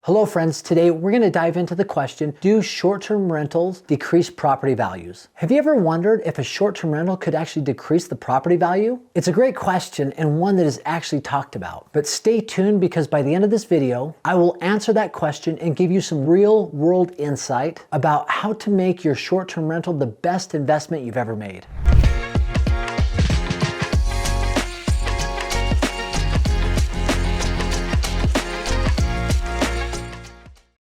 Hello friends, today we're going to dive into the question, do short-term rentals decrease property values? Have you ever wondered if a short-term rental could actually decrease the property value? It's a great question and one that is actually talked about. But stay tuned because by the end of this video, I will answer that question and give you some real-world insight about how to make your short-term rental the best investment you've ever made.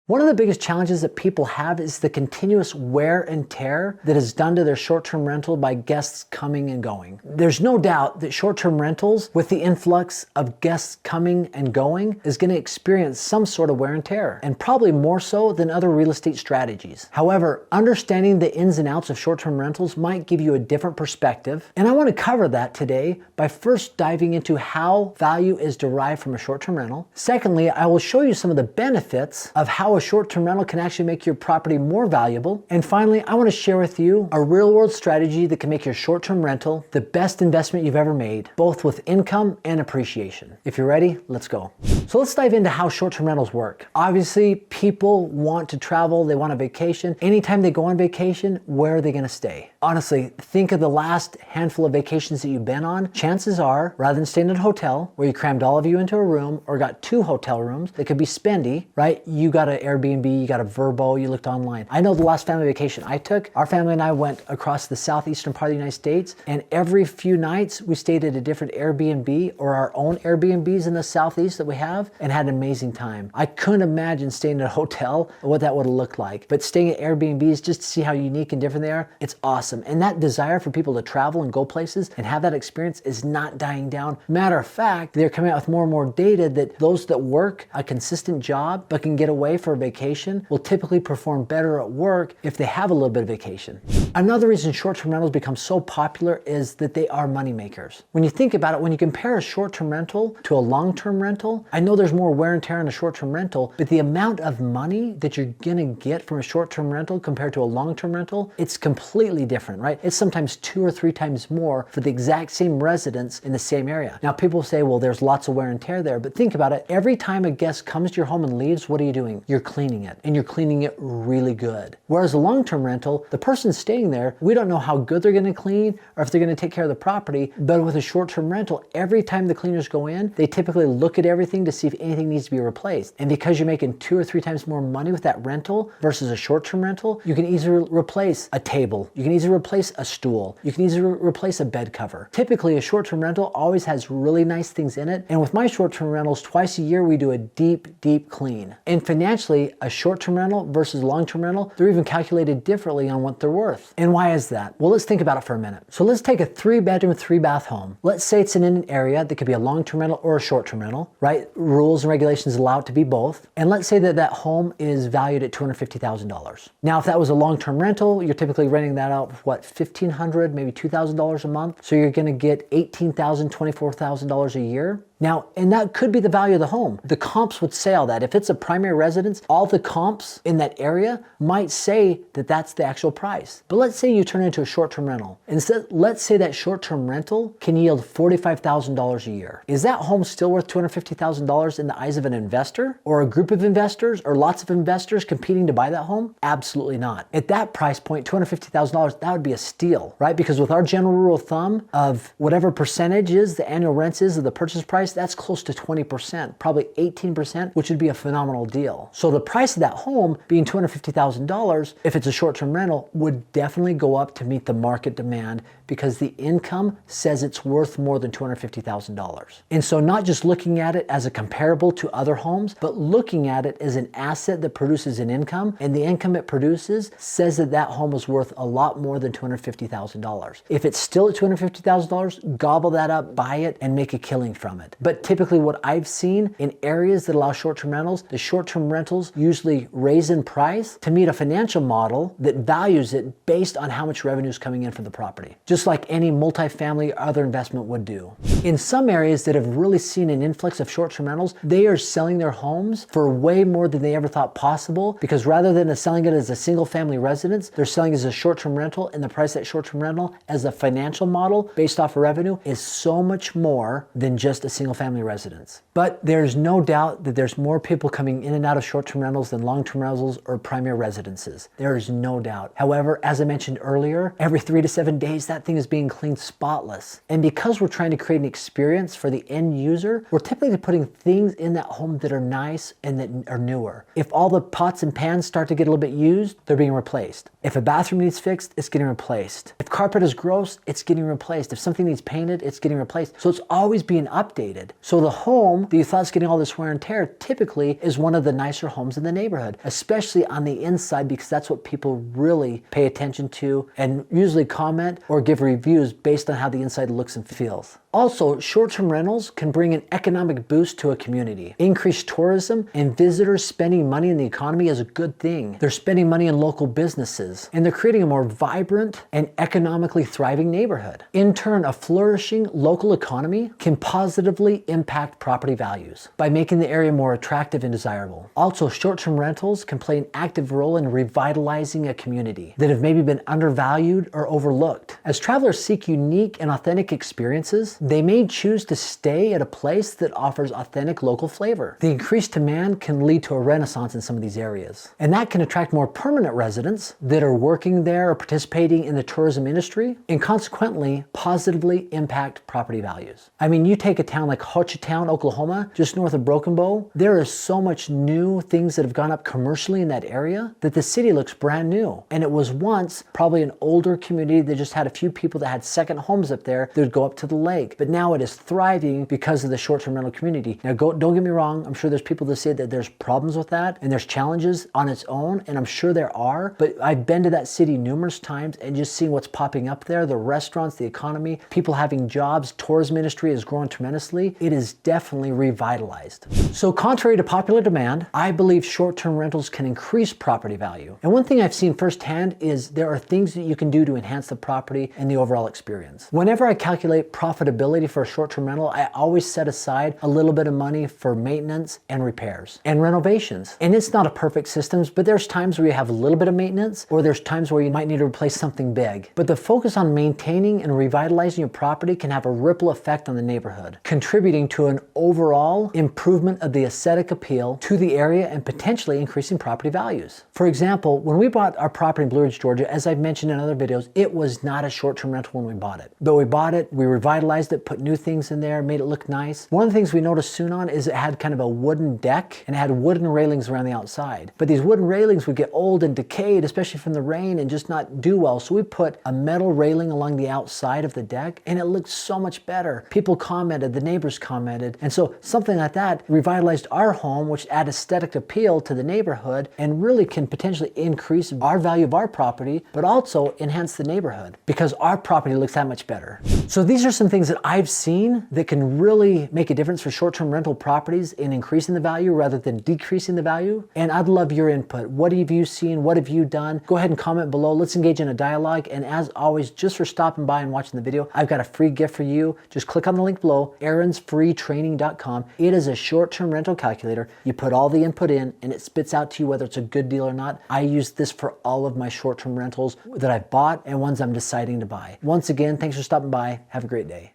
One of the biggest challenges that people have is the continuous wear and tear that is done to their short-term rental by guests coming and going. There's no doubt that short-term rentals, with the influx of guests coming and going, is going to experience some sort of wear and tear, and probably more so than other real estate strategies. However, understanding the ins and outs of short-term rentals might give you a different perspective, and I want to cover that today by first diving into how value is derived from a short-term rental. Secondly, I will show you some of the benefits of how a short-term rental can actually make your property more valuable. And finally, I want to share with you a real-world strategy that can make your short-term rental the best investment you've ever made, both with income and appreciation. If you're ready, let's go. So let's dive into how short-term rentals work. Obviously, people want to travel, they want a vacation. Anytime they go on vacation, where are they going to stay? Honestly, think of the last handful of vacations that you've been on. Chances are, rather than staying at a hotel where you crammed all of you into a room or got 2 hotel rooms that could be spendy, right? You got an Airbnb, you got a Verbo, you looked online. I know the last family vacation I took, our family and I went across the southeastern part of the United States, and every few nights we stayed at a different Airbnb or our own Airbnbs in the southeast that we have and had an amazing time. I couldn't imagine staying at a hotel, what that would have looked like. But staying at Airbnbs just to see how unique and different they are, it's awesome. And that desire for people to travel and go places and have that experience is not dying down. Matter of fact, they're coming out with more and more data that those that work a consistent job but can get away for a vacation will typically perform better at work if they have a little bit of vacation. Another reason short-term rentals become so popular is that they are money makers. When you think about it, when you compare a short-term rental to a long-term rental, I know there's more wear and tear on a short-term rental, but the amount of money that you're gonna get from a short-term rental compared to a long-term rental, it's completely different, right? It's sometimes 2 or 3 times more for the exact same residence in the same area. Now people say, well, there's lots of wear and tear there, but think about it. Every time a guest comes to your home and leaves, what are you doing? You're cleaning it, and you're cleaning it really good. Whereas a long-term rental, the person staying there, we don't know how good they're gonna clean or if they're gonna take care of the property, but with a short-term rental, every time the cleaners go in, they typically look at everything to see if anything needs to be replaced. And because you're making 2 or 3 times more money with that rental versus a short-term rental, you can easily replace a table, you can easily replace a stool, you can easily replace a bed cover. Typically, a short-term rental always has really nice things in it, and with my short-term rentals, twice a year we do a deep clean. And financially, a short-term rental versus long-term rental, they're even calculated differently on what they're worth. And why is that? Well, let's think about it for a minute. So let's take a 3-bedroom, 3-bath home. Let's say it's in an area that could be a long-term rental or a short-term rental, right? Rules and regulations allow it to be both. And let's say that that home is valued at $250,000. Now, if that was a long-term rental, you're typically renting that out for what, $1,500, maybe $2,000 a month. So you're gonna get $18,000, $24,000 a year. Now, and that could be the value of the home. The comps would say all that. If it's a primary residence, all the comps in that area might say that that's the actual price. But let's say you turn it into a short-term rental. Instead, let's say that short-term rental can yield $45,000 a year. Is that home still worth $250,000 in the eyes of an investor or a group of investors or lots of investors competing to buy that home? Absolutely not. At that price point, $250,000, that would be a steal, right? Because with our general rule of thumb of whatever percentage is the annual rents is of the purchase price, that's close to 20%, probably 18%, which would be a phenomenal deal. So the price of that home being $250,000, if it's a short-term rental, would definitely go up to meet the market demand because the income says it's worth more than $250,000. And so not just looking at it as a comparable to other homes, but looking at it as an asset that produces an income, and the income it produces says that that home is worth a lot more than $250,000. If it's still at $250,000, gobble that up, buy it, and make a killing from it. But typically what I've seen in areas that allow short-term rentals, the short-term rentals usually raise in price to meet a financial model that values it based on how much revenue is coming in from the property. Just like any multifamily or other investment would do. In some areas that have really seen an influx of short-term rentals, they are selling their homes for way more than they ever thought possible, because rather than selling it as a single family residence, they're selling it as a short-term rental, and the price of that short-term rental as a financial model based off of revenue is so much more than just a single single family residence. But there's no doubt that there's more people coming in and out of short-term rentals than long-term rentals or primary residences. There is no doubt. However, as I mentioned earlier, every 3 to 7 days, that thing is being cleaned spotless. And because we're trying to create an experience for the end user, we're typically putting things in that home that are nice and that are newer. If all the pots and pans start to get a little bit used, they're being replaced. If a bathroom needs fixed, it's getting replaced. If carpet is gross, it's getting replaced. If something needs painted, it's getting replaced. So it's always being updated. So the home that you thought is getting all this wear and tear typically is one of the nicer homes in the neighborhood, especially on the inside, because that's what people really pay attention to and usually comment or give reviews based on how the inside looks and feels. Also, short-term rentals can bring an economic boost to a community. Increased tourism and visitors spending money in the economy is a good thing. They're spending money in local businesses, and they're creating a more vibrant and economically thriving neighborhood. In turn, a flourishing local economy can positively impact property values by making the area more attractive and desirable. Also, short-term rentals can play an active role in revitalizing a community that have maybe been undervalued or overlooked. As travelers seek unique and authentic experiences, they may choose to stay at a place that offers authentic local flavor. The increased demand can lead to a renaissance in some of these areas, and that can attract more permanent residents that are working there or participating in the tourism industry, and consequently positively impact property values. I mean, you take a town like Hochatown, Oklahoma, just north of Broken Bow, there is so much new things that have gone up commercially in that area that the city looks brand new. And it was once probably an older community that just had a few people that had second homes up there that would go up to the lake. But now it is thriving because of the short-term rental community. Now, don't get me wrong, I'm sure there's people that say that there's problems with that and there's challenges on its own, and I'm sure there are, but I've been to that city numerous times and just seeing what's popping up there, the restaurants, the economy, people having jobs, tourism industry is growing tremendously. It is definitely revitalized. So contrary to popular demand, I believe short-term rentals can increase property value. And one thing I've seen firsthand is there are things that you can do to enhance the property and the overall experience. Whenever I calculate profitability for a short-term rental, I always set aside a little bit of money for maintenance and repairs and renovations. And it's not a perfect system, but there's times where you have a little bit of maintenance, or there's times where you might need to replace something big. But the focus on maintaining and revitalizing your property can have a ripple effect on the neighborhood, contributing to an overall improvement of the aesthetic appeal to the area and potentially increasing property values. For example, when we bought our property in Blue Ridge, Georgia, as I've mentioned in other videos, it was not a short-term rental when we bought it. But we bought it, we revitalized it, put new things in there, made it look nice. One of the things we noticed soon on is it had kind of a wooden deck and it had wooden railings around the outside. But these wooden railings would get old and decayed, especially from the rain, and just not do well. So we put a metal railing along the outside of the deck and it looked so much better. People commented, the neighbors commented. And so something like that revitalized our home, which add aesthetic appeal to the neighborhood and really can potentially increase our value of our property, but also enhance the neighborhood because our property looks that much better. So these are some things that I've seen that can really make a difference for short-term rental properties in increasing the value rather than decreasing the value. And I'd love your input. What have you seen? What have you done? Go ahead and comment below. Let's engage in a dialogue. And as always, just for stopping by and watching the video, I've got a free gift for you. Just click on the link below, aaronsfreetraining.com. It is a short-term rental calculator. You put all the input in and it spits out to you whether it's a good deal or not. I use this for all of my short-term rentals that I've bought and ones I'm deciding to buy. Once again, thanks for stopping by. Have a great day.